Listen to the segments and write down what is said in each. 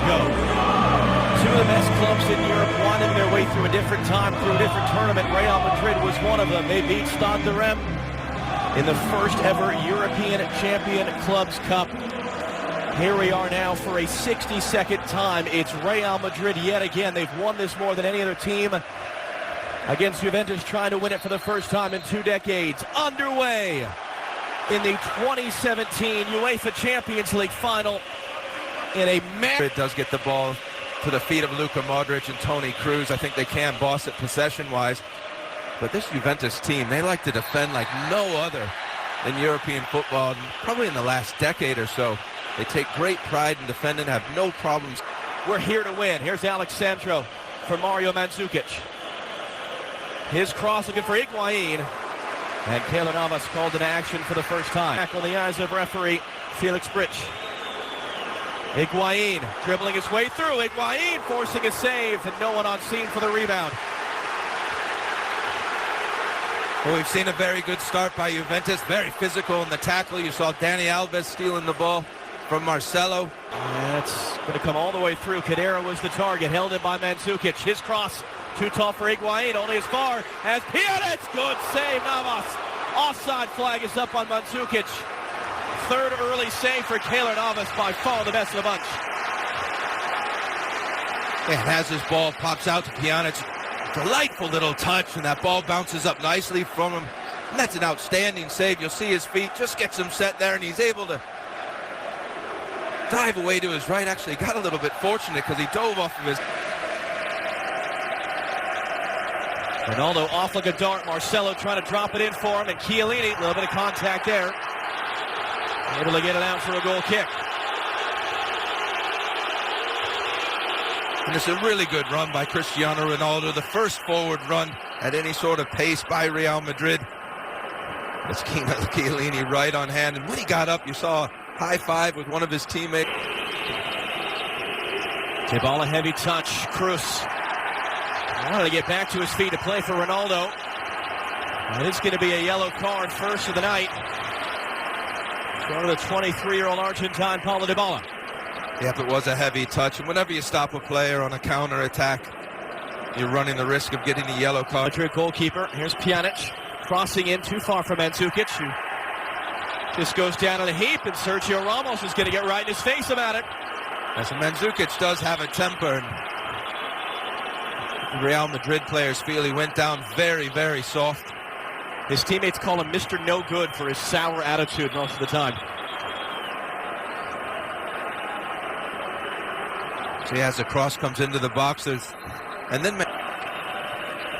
ago. Two of the best clubs in Europe winding their way through a different time, through a different tournament. Real Madrid was one of them. They beat Stade de Reims in the first ever European Champion Clubs Cup. Here we are now for a 62nd time. It's Real Madrid yet again. They've won this more than any other team against Juventus, trying to win it for the first time in 2 decades. Underway in the 2017 UEFA Champions League final in a Madrid does get the ball to the feet of Luka Modric and Toni Kroos. I think they can boss it possession-wise. But this Juventus team, they like to defend like no other in European football, probably in the last decade or so. They take great pride in defending, have no problems. We're here to win. Here's Alexandro for Mario Mandzukic. His cross looking for Higuain. And Keylor Navas called into action for the first time. Back on the eyes of referee Felix Brych. Higuain dribbling his way through. Higuain forcing a save, and no one on scene for the rebound. Well, we've seen a very good start by Juventus. Very physical in the tackle. You saw Dani Alves stealing the ball from Marcelo. That's going to come all the way through. Kadira was the target, held in by Mandzukic. His cross, too tall for Higuain, only as far as Pjanic. Good save, Navas. Offside flag is up on Mandzukic. Third early save for Keylor Navas, by far the best of the bunch. And as this ball pops out to Pjanic, delightful little touch, and that ball bounces up nicely from him. And that's an outstanding save. You'll see his feet, just gets him set there, and he's able to dive away to his right. Actually got a little bit fortunate because he dove off of his... Ronaldo off like a dart. Marcelo trying to drop it in for him, and Chiellini, a little bit of contact there. Able to get it out for a goal kick. And it's a really good run by Cristiano Ronaldo, the first forward run at any sort of pace by Real Madrid. It's Chiellini right on hand, and when he got up, you saw a high five with one of his teammates. Dybala heavy touch. Kroos wanted to get back to his feet to play for Ronaldo. And it's going to be a yellow card first of the night. Go to the 23-year-old Argentine, Paulo Dybala. Yep, it was a heavy touch. And whenever you stop a player on a counter-attack, you're running the risk of getting a yellow card. Madrid goalkeeper. Here's Pjanic crossing in too far for Mandzukic, who just goes down in a heap, and Sergio Ramos is going to get right in his face about it. As Mandzukic does have a temper, and Real Madrid players feel he went down very, very soft. His teammates call him Mr. No Good for his sour attitude most of the time. So he has the cross, comes into the box, and then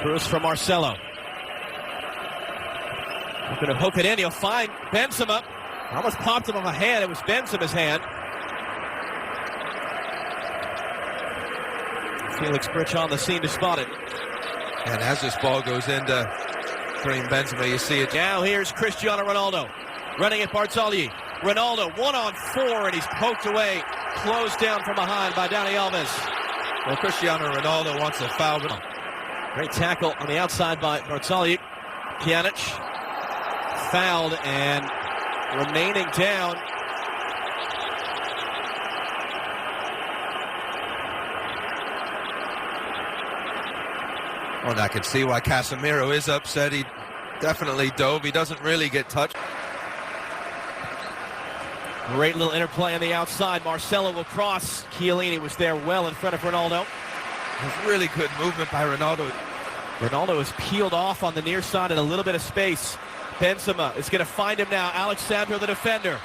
Kroos from Marcelo. Looking to hook it in, he'll find Benzema. Almost popped him on the hand, it was Benzema's hand. Felix Brych on the scene to spot it. And as this ball goes into Karim Benzema, you see it. Now here's Cristiano Ronaldo running at Barzagli. Ronaldo 1-on-4, and he's poked away, closed down from behind by Dani Alves. Well, Cristiano Ronaldo wants a foul. Great tackle on the outside by Barzagli. Pjanic fouled and remaining down. Well, I can see why Casemiro is upset. He definitely dove. He doesn't really get touched. Great little interplay on the outside. Marcelo will cross. Chiellini was there well in front of Ronaldo. It was really good movement by Ronaldo. Ronaldo is peeled off on the near side in a little bit of space. Benzema is going to find him now. Alexandro, the defender.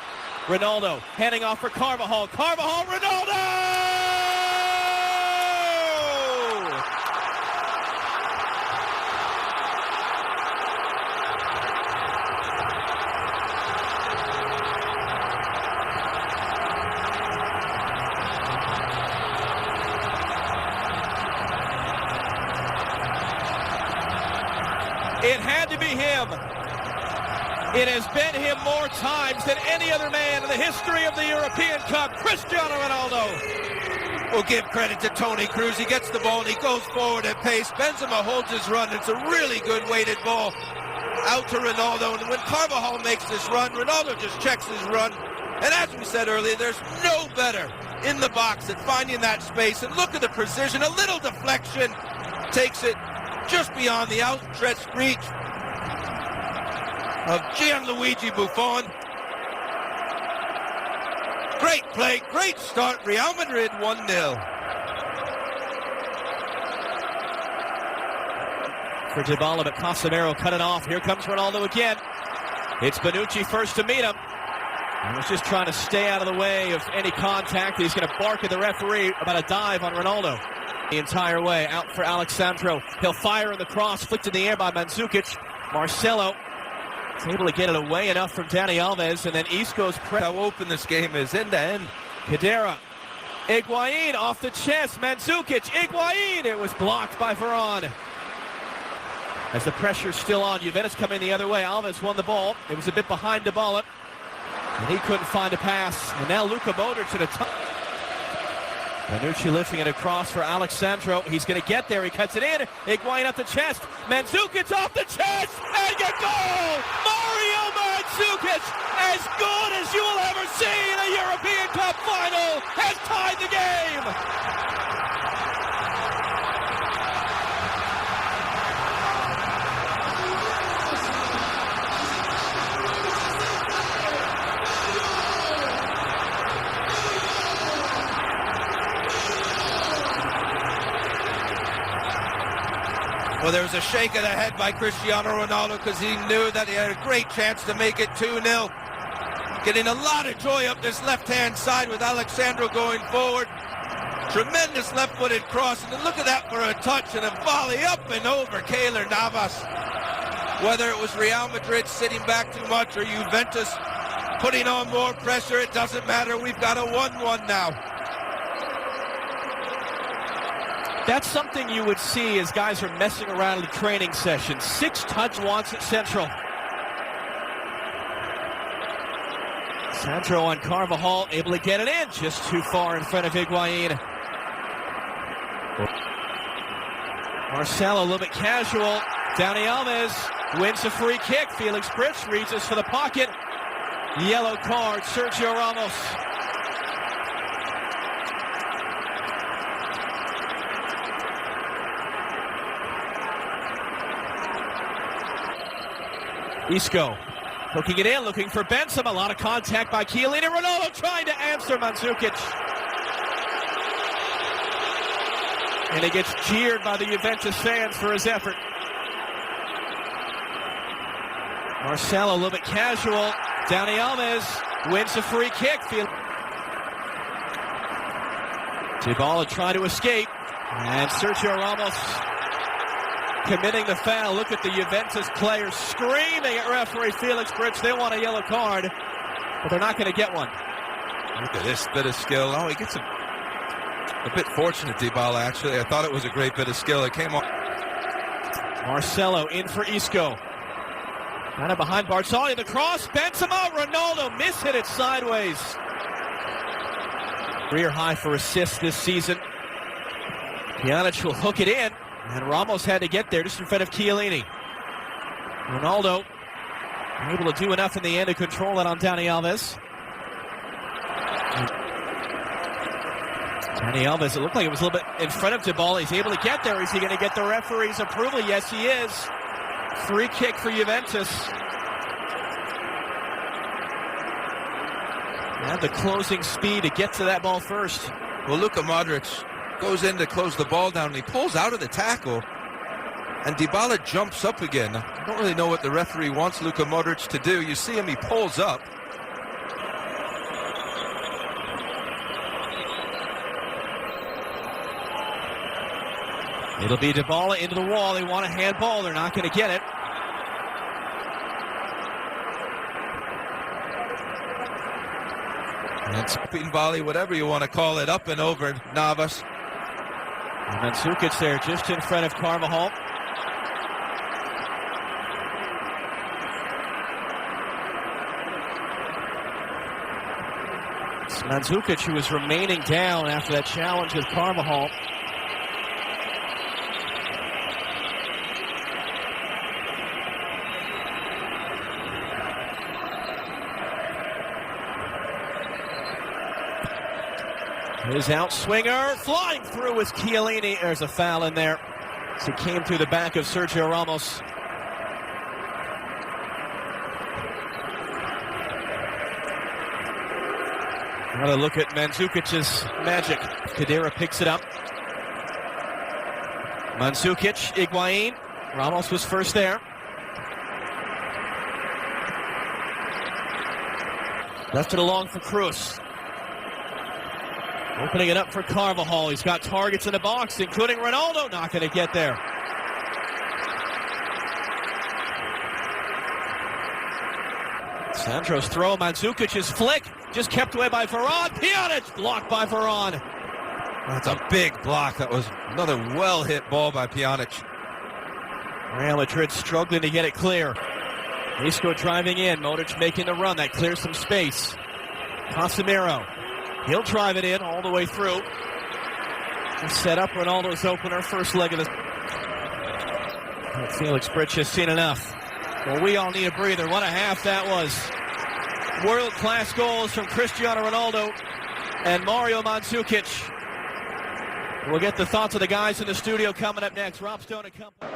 Ronaldo heading off for Carvajal. Carvajal, Ronaldo! It had to be him. It has been him more times than any other man in the history of the European Cup. Cristiano Ronaldo. We'll give credit to Toni Kroos. He gets the ball and he goes forward at pace. Benzema holds his run. It's a really good weighted ball out to Ronaldo. And when Carvajal makes this run, Ronaldo just checks his run. And as we said earlier, there's no better in the box and finding that space. And look at the precision, a little deflection, takes it just beyond the outstretched reach of Gianluigi Buffon. Great play, great start. Real Madrid 1-0. For Dybala, but Casemiro cut it off. Here comes Ronaldo again. It's Bonucci first to meet him. He was just trying to stay out of the way of any contact. He's going to bark at the referee about a dive on Ronaldo. The entire way out for Alexandro. He'll fire in the cross, flicked in the air by Mandzukic. Marcelo is able to get it away enough from Dani Alves, and then Isco's press. How open this game is, end to end. Khedira. Higuain off the chest. Mandzukic. Higuain. It was blocked by Varane. As the pressure's still on, Juventus coming the other way. Alves won the ball. It was a bit behind Dybala, and he couldn't find a pass. And now Luka Modric at a time. Bonucci lifting it across for Alexandro. He's going to get there. He cuts it in. Higuain up the chest. Mandzukic off the chest. And a goal! Mario Mandzukic, as good as you will ever see in a European Cup final, has tied the game. Well, there was a shake of the head by Cristiano Ronaldo because he knew that he had a great chance to make it 2-0. Getting a lot of joy up this left-hand side with Alexandro going forward. Tremendous left-footed cross, and look at that for a touch and a volley up and over Keylor Navas. Whether it was Real Madrid sitting back too much or Juventus putting on more pressure, it doesn't matter. We've got a 1-1 now. That's something you would see as guys are messing around in the training session. 6-touch wants it central. Sandro on Carvajal, able to get it in, just too far in front of Higuain. Marcelo a little bit casual. Dani Alves wins a free kick. Felix Brits reaches for the pocket. Yellow card, Sergio Ramos. Isco hooking it in, looking for Benzema. A lot of contact by Chiellini. Ronaldo trying to answer Mandzukic. And he gets jeered by the Juventus fans for his effort. Marcelo a little bit casual. Dani Alves wins a free kick. Dybala trying to escape. And Sergio Ramos committing the foul. Look at the Juventus players screaming at referee Felix Brits. They want a yellow card, but they're not going to get one. Look at this bit of skill. Oh, he gets a bit fortunate, Dybala, actually. I thought it was a great bit of skill. It came off. Marcelo in for Isco. Kind of behind Barzagli. The cross. Benzema. Ronaldo hit it sideways. Career high for assists this season. Pjanic will hook it in. And Ramos had to get there just in front of Chiellini. Ronaldo able to do enough in the end to control it on Dani Alves. Dani Alves, it looked like it was a little bit in front of Dybala. He's able to get there. Is he going to get the referee's approval? Yes, he is. Free kick for Juventus. And the closing speed to get to that ball first. Well, Luka Modric goes in to close the ball down, and he pulls out of the tackle, and Dybala jumps up again. I don't really know what the referee wants Luka Modric to do. You see him, he pulls up. It'll be Dybala into the wall. They want a handball. They're not going to get it. And spin volley, whatever you want to call it, up and over Navas. And Mandzukic there just in front of Carvajal. It's Mandzukic who was remaining down after that challenge with Carvajal. His outswinger flying through with Chiellini. There's a foul in there. So he came through the back of Sergio Ramos. Another look at Mandzukic's magic. Khedira picks it up. Mandzukic, Higuain. Ramos was first there. Left it along for Cruz. Opening it up for Carvajal. He's got targets in the box, including Ronaldo. Not going to get there. Sandro's throw. Mandzukic's flick. Just kept away by Varane. Pjanic blocked by Varane. That's a big block. That was another well-hit ball by Pjanic. Real Madrid struggling to get it clear. Isco driving in. Modric making the run. That clears some space. Casemiro. He'll drive it in all the way through. He'll set up Ronaldo's opener. First leg of the... Felix Brych has seen enough. Well, we all need a breather. What a half that was. World-class goals from Cristiano Ronaldo and Mario Mandzukic. We'll get the thoughts of the guys in the studio coming up next. Rob Stone and company.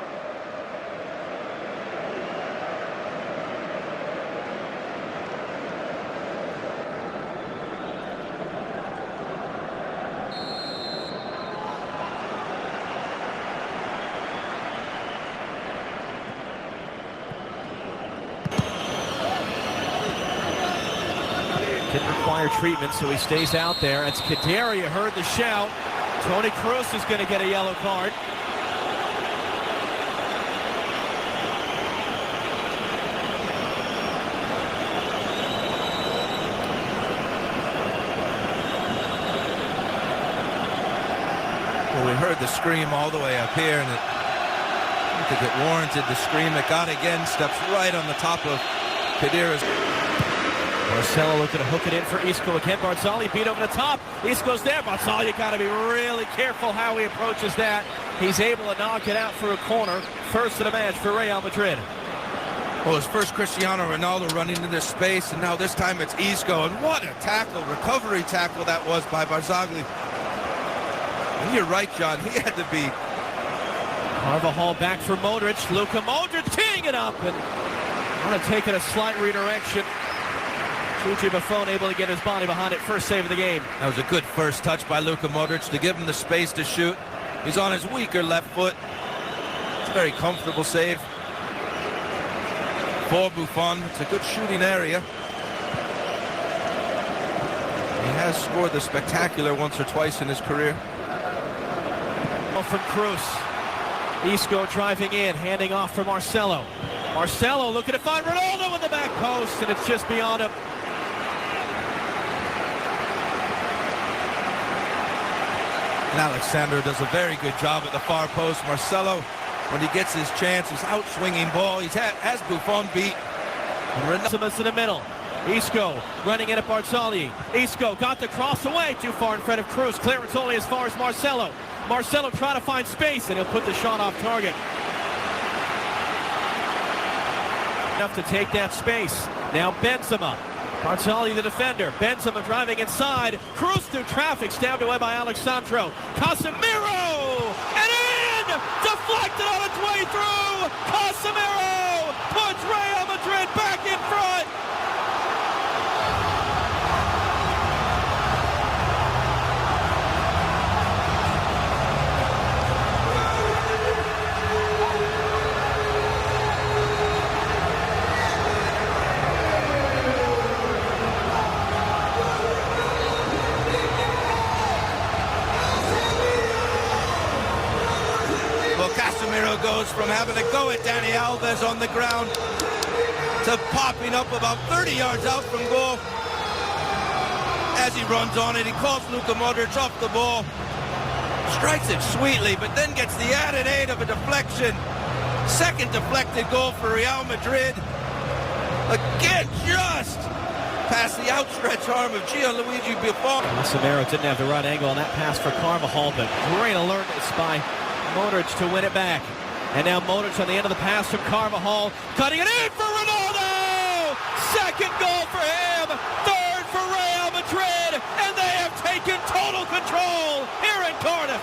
Didn't require treatment, so he stays out there. It's Khedira. You heard the shout. Toni Kroos is going to get a yellow card. Well, we heard the scream all the way up here, and I think it warranted the scream. It got again, steps right on the top of Khedira's. Marcelo looking to hook it in for Isco again. Barzagli beat over the top. Isco's there. Barzagli, you got to be really careful how he approaches that. He's able to knock it out for a corner. First of the match for Real Madrid. Well, his first Cristiano Ronaldo running into space, and now this time it's Isco. And what a tackle, recovery tackle that was by Barzagli. And you're right, John. He had to be. Carvajal back for Modric. Luka Modric teeing it up and want to take it a slight redirection. Buffon able to get his body behind it. First save of the game. That was a good first touch by Luka Modric to give him the space to shoot. He's on his weaker left foot. It's a very comfortable save for Buffon. It's a good shooting area. He has scored the spectacular once or twice in his career. From Cruz. Isco driving in, handing off for Marcelo. Marcelo looking to find Ronaldo in the back post, and it's just beyond him. And Alexander does a very good job at the far post. Marcelo, when he gets his chance, his out-swinging ball, has Buffon beat. Ronaldo in the middle. Isco running in at Barzagli. Isco got the cross away, too far in front of Cruz. Clearance only as far as Marcelo. Marcelo trying to find space, and he'll put the shot off target. Enough to take that space. Now Benzema. Barzagli the defender. Benzema driving inside. Cruz through traffic. Stabbed away by Alexandro. Casemiro! And in! Deflected on its way through! Casemiro puts Real Madrid back in front! Casemiro goes from having to go at Dani Alves on the ground to popping up about 30 yards out from goal. As he runs on it, he calls Luka Modric off the ball, strikes it sweetly, but then gets the added aid of a deflection. Second deflected goal for Real Madrid. Again, just past the outstretched arm of Gianluigi Buffon. Casemiro didn't have the right angle on that pass for Carvajal, but great alertness by Modric to win it back. And now Modric on the end of the pass from Carvajal, cutting it in for Ronaldo! Second goal for him! Third for Real Madrid! Madrid, and they have taken total control here in Cardiff.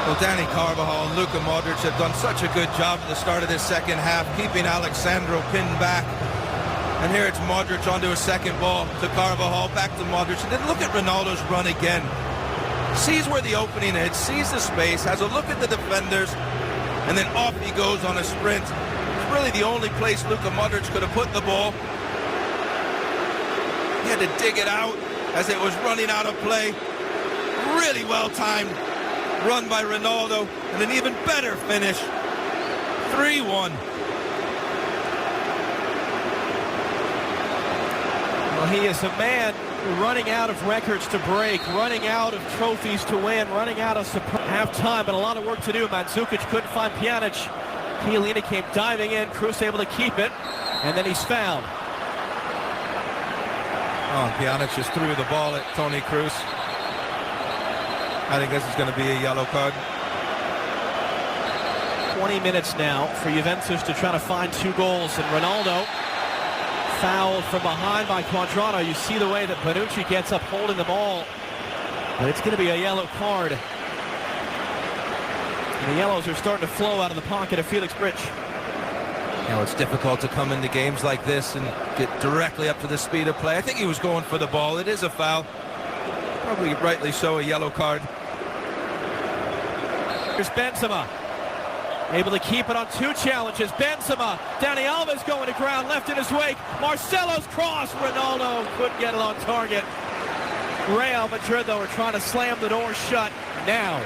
Well, Danny Carvajal and Luka Modric have done such a good job at the start of this second half, keeping Alexandro pinned back. And here it's Modric onto a second ball to Carvajal, back to Modric. And then look at Ronaldo's run again. Sees where the opening is, sees the space, has a look at the defenders, and then off he goes on a sprint. It's really the only place Luka Modric could have put the ball. He had to dig it out as it was running out of play. Really well timed run by Ronaldo, and an even better finish. 3-1. Well, he is a man running out of records to break, running out of trophies to win, running out of half-time, but a lot of work to do. Mandzukic couldn't find Pjanic. Chiellini came diving in. Kroos able to keep it, and then he's fouled. Oh, Pjanic just threw the ball at Toni Kroos. I think this is going to be a yellow card. 20 minutes now for Juventus to try to find 2 goals, and Ronaldo fouled from behind by Cuadrado. You see the way that Bonucci gets up holding the ball, but it's going to be a yellow card. And the yellows are starting to flow out of the pocket of Felix Brych. You know, it's difficult to come into games like this and get directly up to the speed of play. I think he was going for the ball. It is a foul. Probably rightly so, a yellow card. Here's Benzema, able to keep it on 2 challenges. Benzema, Dani Alves going to ground, left in his wake. Marcelo's cross, Ronaldo couldn't get it on target. Real Madrid, though, are trying to slam the door shut now.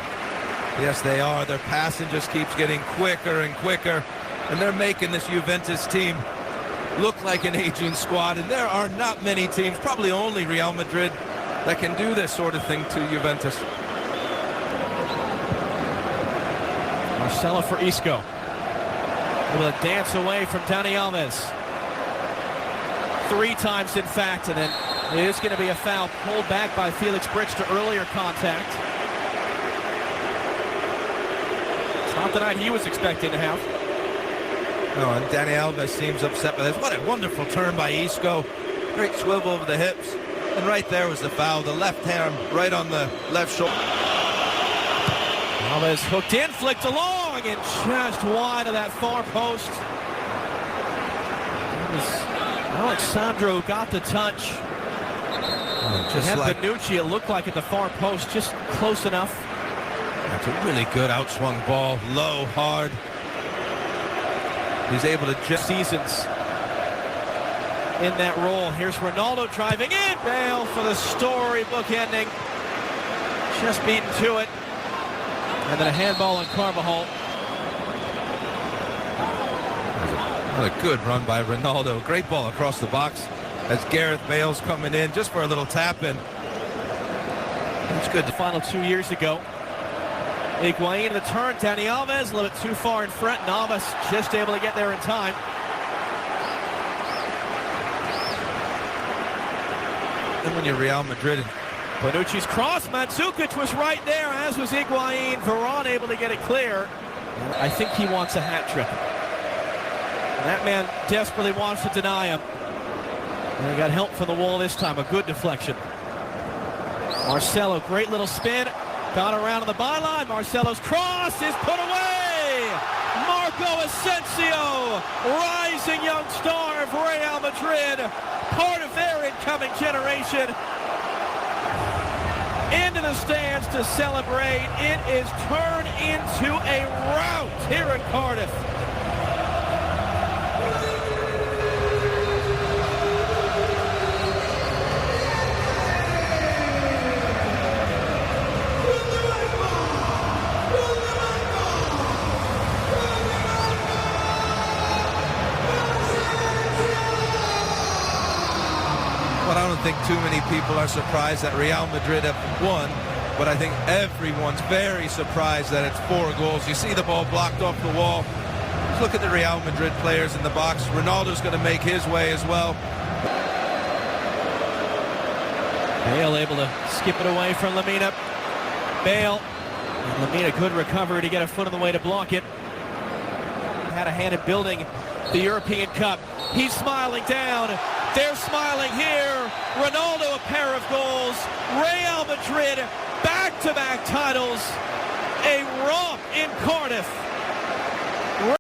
Yes, they are. Their passing just keeps getting quicker and quicker, and they're making this Juventus team look like an aging squad, and there are not many teams, probably only Real Madrid, that can do this sort of thing to Juventus. Marcelo for Isco. Able to dance away from Dani Alves. 3 times, in fact, and then it is going to be a foul pulled back by Felix Brych to earlier contact. It's not the night he was expecting to have. No, and Dani Alves seems upset with this. What a wonderful turn by Isco. Great swivel of the hips. And right there was the foul. The left hand right on the left shoulder. Alves hooked in, flicked along, and just wide of that far post. It was Alexandro who got the touch. Just like Bonucci, it looked like at the far post, just close enough. That's a really good outswung ball, low, hard. He's able to just seasons in that role. Here's Ronaldo driving in. Bale for the storybook ending. Just beaten to it. And then a handball on Carvajal. What a good run by Ronaldo. Great ball across the box as Gareth Bale's coming in just for a little tap in. It's good. The final 2 years ago. Higuain the turn. Dani Alves a little bit too far in front. Alves just able to get there in time. And when you're Real Madrid, Bonucci's cross. Mandzukic was right there, as was Higuain. Varane able to get it clear. I think he wants a hat trick. And that man desperately wants to deny him. And he got help from the wall this time. A good deflection. Marcelo, great little spin. Got around to the byline. Marcelo's cross is put away. Marco Asensio, rising young star of Real Madrid, part of their incoming generation, into the stands to celebrate. It is turned into a rout here in Cardiff. But I don't think too many people are surprised that Real Madrid have won but I think everyone's very surprised that it's 4 goals. You see the ball blocked off the wall. Just look at the Real Madrid players in the box. Ronaldo's going to make his way as well. Bale able to skip it away from Lamina. Bale. And Lamina could recover to get a foot in the way to block it. Had a hand in building the European Cup. He's smiling down. They're smiling here. Ronaldo, a pair of goals. Real Madrid, back-to-back titles. A romp in Cardiff.